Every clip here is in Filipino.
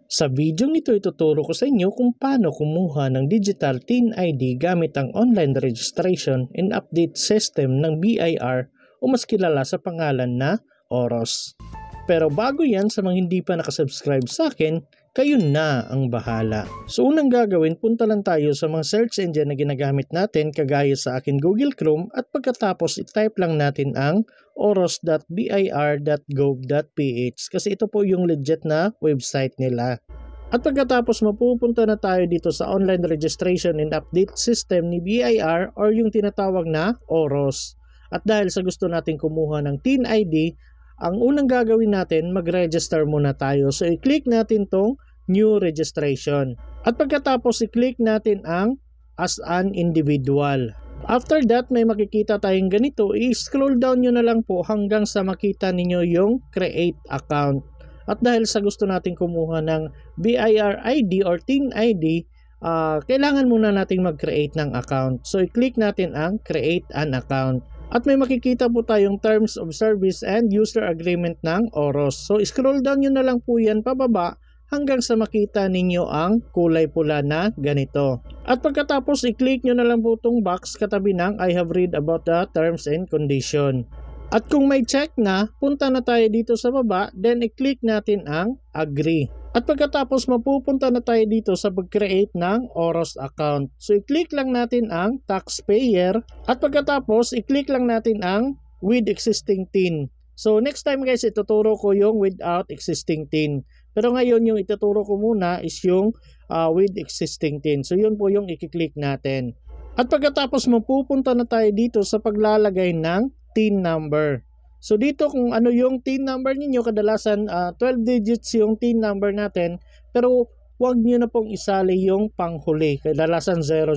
Sa video nito ituturo ko sa inyo kung paano kumuha ng digital TIN ID gamit ang online registration and update system ng BIR o mas kilala sa pangalan na OROS. Pero bago yan, sa mga hindi pa nakasubscribe sa akin, kayo na ang bahala. So unang gagawin, punta lang tayo sa mga search engine na ginagamit natin kagaya sa akin Google Chrome at pagkatapos i-type lang natin ang oros.bir.gov.ph kasi ito po yung legit na website nila. At pagkatapos mapupunta na tayo dito sa online registration and update system ni BIR or yung tinatawag na OROS. At dahil sa gusto natin kumuha ng TIN ID, ang unang gagawin natin, mag-register muna tayo. So i-click natin tong new registration. At pagkatapos i-click natin ang as an individual. After that, may makikita tayong ganito. I-scroll down nyo na lang po hanggang sa makita ninyo yung create account. At dahil sa gusto natin kumuha ng BIR ID or TIN ID, kailangan muna nating mag-create ng account. So i-click natin ang create an account. At may makikita po tayong Terms of Service and User Agreement ng OROS. So scroll down nyo na lang po yan pababa hanggang sa makita ninyo ang kulay pula na ganito. At pagkatapos i-click nyo na lang po itong box katabi ng I have read about the terms and condition. At kung may check na, punta na tayo dito sa baba, then i-click natin ang agree. At pagkatapos mapupunta na tayo dito sa pag-create ng OROS account. So i-click lang natin ang taxpayer at pagkatapos i-click lang natin ang with existing TIN. So next time guys, ituturo ko yung without existing TIN. Pero ngayon yung ituturo ko muna is yung with existing TIN. So yun po yung i-click natin. At pagkatapos mapupunta na tayo dito sa paglalagay ng TIN number. So dito kung ano yung TIN number ninyo, kadalasan 12 digits yung TIN number natin, pero huwag nyo na pong isali yung panghuli. Kadalasan 000,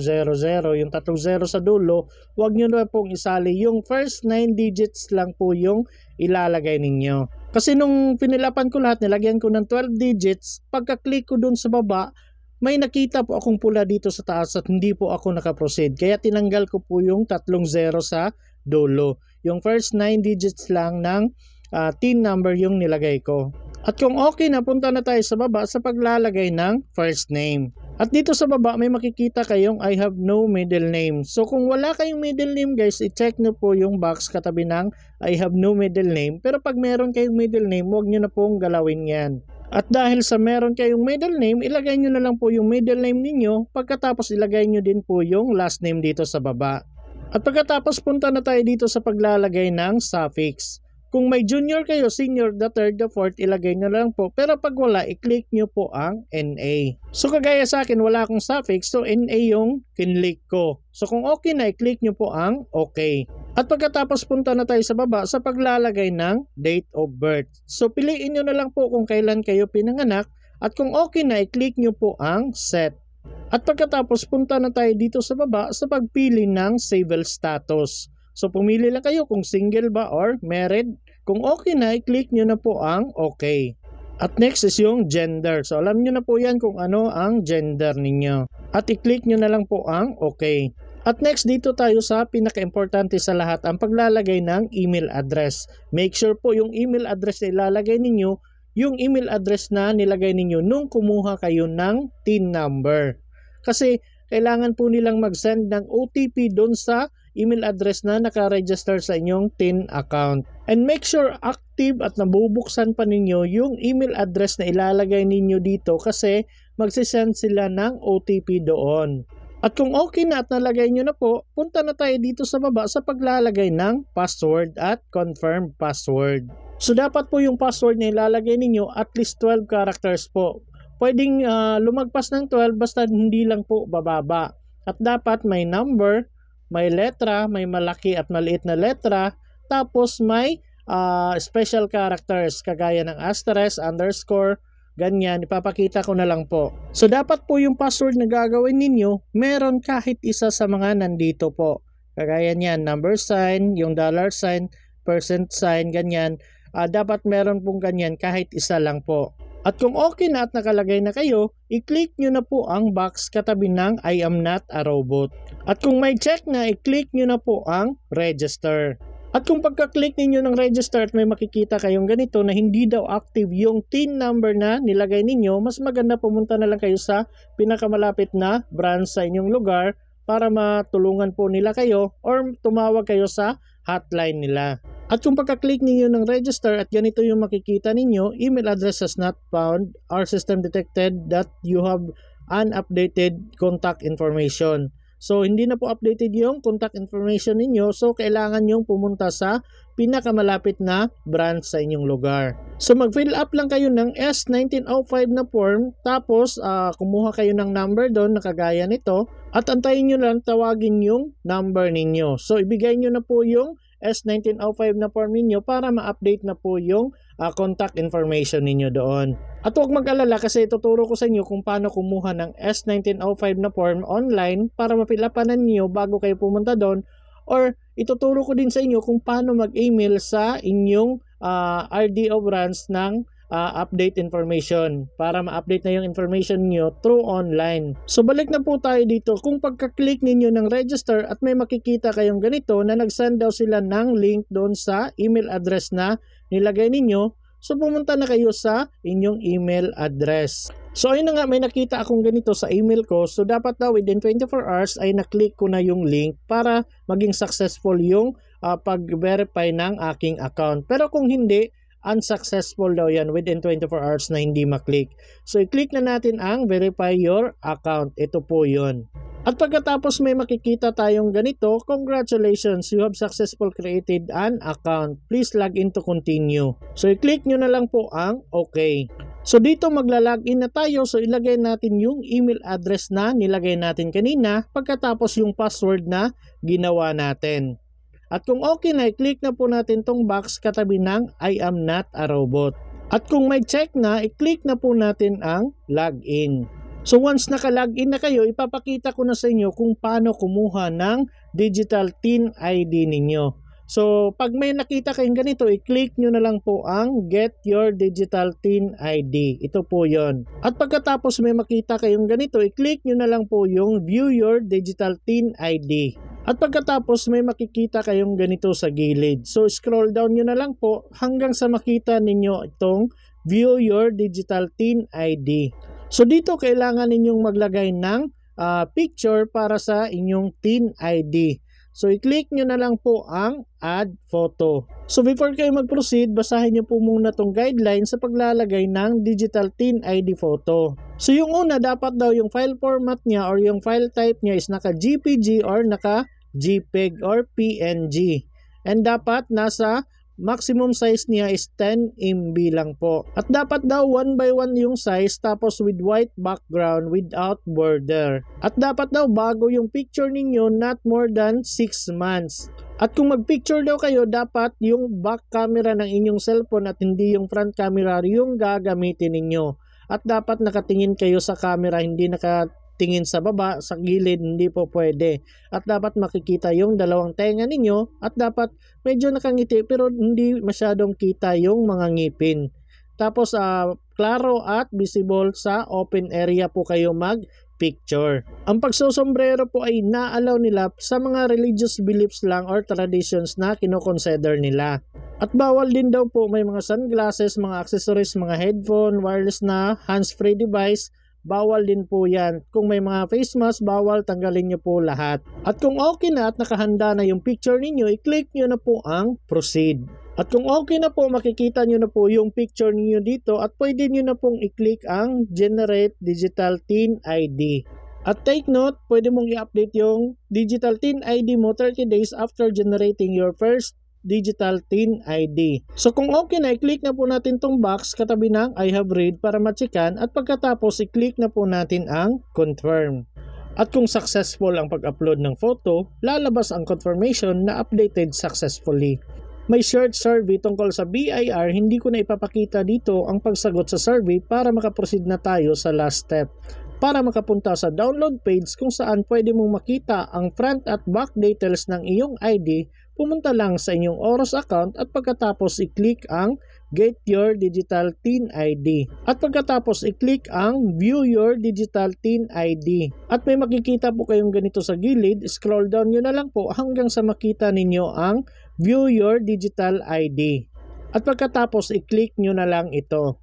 yung 30 sa dulo, huwag nyo na pong isali. Yung first 9 digits lang po yung ilalagay ninyo. Kasi nung pinilapan ko lahat, nilagyan ko ng 12 digits, pagka-click ko dun sa baba, may nakita po akong pula dito sa taas at hindi po ako nakaproceed. Kaya tinanggal ko po yung 30 sa dulo. Yung first 9 digits lang ng TIN number yung nilagay ko. At kung okay na, punta na tayo sa baba sa paglalagay ng first name. At dito sa baba may makikita kayong I have no middle name. So kung wala kayong middle name guys, i-check nyo po yung box katabi ng I have no middle name. Pero pag meron kayong middle name, huwag nyo na pong galawin yan. At dahil sa meron kayong middle name, ilagay nyo na lang po yung middle name ninyo. Pagkatapos ilagay nyo din po yung last name dito sa baba. At pagkatapos punta na tayo dito sa paglalagay ng suffix. Kung may junior kayo, senior, the third, the fourth, ilagay nyo lang po. Pero pag wala, i-click nyo po ang NA. So kagaya sa akin, wala akong suffix, so NA yung kinlik ko. So kung okay na, i-click nyo po ang okay. At pagkatapos punta na tayo sa baba sa paglalagay ng date of birth. So piliin nyo na lang po kung kailan kayo pinanganak. At kung okay na, i-click nyo po ang set. At pagkatapos punta na tayo dito sa baba sa pagpili ng civil status. So pumili lang kayo kung single ba or married. Kung okay na, i-click nyo na po ang okay. At next is yung gender. So alam nyo na po yan kung ano ang gender ninyo. At i-click nyo na lang po ang okay. At next dito tayo sa pinaka-importante sa lahat, ang paglalagay ng email address. Make sure po yung email address na ilalagay ninyo, yung email address na nilagay ninyo nung kumuha kayo ng TIN number. Kasi kailangan po nilang mag-send ng OTP doon sa email address na naka-register sa inyong TIN account. And make sure active at nabubuksan pa ninyo yung email address na ilalagay ninyo dito kasi magsisend sila ng OTP doon. At kung okay na at nalagay nyo na po, punta na tayo dito sa baba sa paglalagay ng password at confirm password. So dapat po yung password na ilalagay ninyo at least 12 characters po. Pwedeng lumagpas ng 12 basta hindi lang po bababa. At dapat may number, may letra, may malaki at maliit na letra, tapos may special characters kagaya ng asterisk, underscore, ganyan. Ipapakita ko na lang po. So dapat po yung password na gagawin ninyo, meron kahit isa sa mga nandito po. Kagaya niyan, number sign, yung dollar sign, percent sign, ganyan. Dapat meron pong ganyan kahit isa lang po. At kung okay na at nakalagay na kayo, i-click nyo na po ang box katabi ng I am not a robot. At kung may check na, i-click nyo na po ang register. At kung pagka-click ninyo ng register at may makikita kayong ganito na hindi daw active yung TIN number na nilagay ninyo, mas maganda pumunta na lang kayo sa pinakamalapit na branch sa inyong lugar para matulungan po nila kayo or tumawag kayo sa hotline nila. At kung pagka-click ninyo ng register at ganito yung makikita ninyo, email address has not found, our system detected that you have unupdated contact information. So, hindi na po updated yung contact information ninyo. So, kailangan nyong pumunta sa pinakamalapit na branch sa inyong lugar. So, mag-fill up lang kayo ng S1905 na form. Tapos, kumuha kayo ng number doon na kagaya nito. At antayin nyo lang tawagin yung number ninyo. So, ibigay nyo na po yung S1905 na form ninyo para ma-update na po yung contact information ninyo doon. At huwag mag-alala kasi ituturo ko sa inyo kung paano kumuha ng S1905 na form online para mapilapanan niyo bago kayo pumunta doon, or ituturo ko din sa inyo kung paano mag-email sa inyong RDO branch ng update information para ma-update na yung information niyo through online. So balik na po tayo dito. Kung pagka-click ninyo ng register at may makikita kayong ganito na nag-send daw sila ng link doon sa email address na nilagay ninyo, so pumunta na kayo sa inyong email address. So ayun na nga, may nakita akong ganito sa email ko. So dapat daw within 24 hours ay na-click ko na yung link para maging successful yung pag-verify ng aking account. Pero kung hindi, unsuccessful daw yan within 24 hours na hindi maklik. So i-click na natin ang verify your account. Ito po yun. At pagkatapos may makikita tayong ganito, congratulations, you have successfully created an account. Please log in to continue. So i-click nyo na lang po ang okay. So dito magla-login na tayo. So ilagay natin yung email address na nilagay natin kanina pagkatapos yung password na ginawa natin. At kung okay na, i-click na po natin tong box katabi ng I am not a robot. At kung may check na, i-click na po natin ang login. So once naka-login na kayo, ipapakita ko na sa inyo kung paano kumuha ng digital TIN ID ninyo. So pag may nakita kayong ganito, i-click nyo na lang po ang Get Your Digital TIN ID. Ito po yon. At pagkatapos may makita kayong ganito, i-click nyo na lang po yung View Your Digital TIN ID. At pagkatapos may makikita kayong ganito sa gilid. So scroll down nyo na lang po hanggang sa makita ninyo itong View Your Digital TIN ID. So dito kailangan ninyong maglagay ng picture para sa inyong TIN ID. So i-click nyo na lang po ang Add Photo. So before kayo mag-proceed, basahin nyo po muna itong guideline sa paglalagay ng digital TIN ID photo. So yung una, dapat daw yung file format niya or yung file type niya is naka-JPG or naka-JPEG or PNG. And dapat nasa maximum size niya is 10 MB lang po. At dapat daw 1 by 1 yung size tapos with white background without border. At dapat daw bago yung picture ninyo, not more than 6 months. At kung mag-picture daw kayo, dapat yung back camera ng inyong cellphone at hindi yung front camera yung gagamitin ninyo. At dapat nakatingin kayo sa camera, hindi nakatingin sa baba, sa gilid, hindi po pwede. At dapat makikita yung dalawang tenga ninyo at dapat medyo nakangiti pero hindi masyadong kita yung mga ngipin. Tapos klaro at visible sa open area po kayo mag-picture. Ang pagsusombrero po ay na-allow nila sa mga religious beliefs lang or traditions na kinoconsider nila. At bawal din daw po may mga sunglasses, mga accessories, mga headphone, wireless na hands-free device. Bawal din po yan. Kung may mga face mask, bawal, tanggalin nyo po lahat. At kung okay na at nakahanda na yung picture ninyo, i-click nyo na po ang proceed. At kung okay na po, makikita nyo na po yung picture ninyo dito at pwede nyo na pong i-click ang Generate Digital TIN ID. At take note, pwede mong i-update yung Digital TIN ID mo 30 days after generating your first digital TIN ID. So kung okay na, i-click na po natin tong box katabi ng I have read para matchikan at pagkatapos i-click na po natin ang confirm. At kung successful ang pag-upload ng photo, lalabas ang confirmation na updated successfully. May shared survey tungkol sa BIR, hindi ko na ipapakita dito ang pagsagot sa survey para makaproceed na tayo sa last step. Para makapunta sa download page kung saan pwede mong makita ang front at back details ng iyong ID, pumunta lang sa inyong Oros account at pagkatapos i-click ang Get Your Digital TIN ID. At pagkatapos i-click ang View Your Digital TIN ID. At may makikita po kayong ganito sa gilid, scroll down nyo na lang po hanggang sa makita ninyo ang View Your Digital ID. At pagkatapos i-click nyo na lang ito.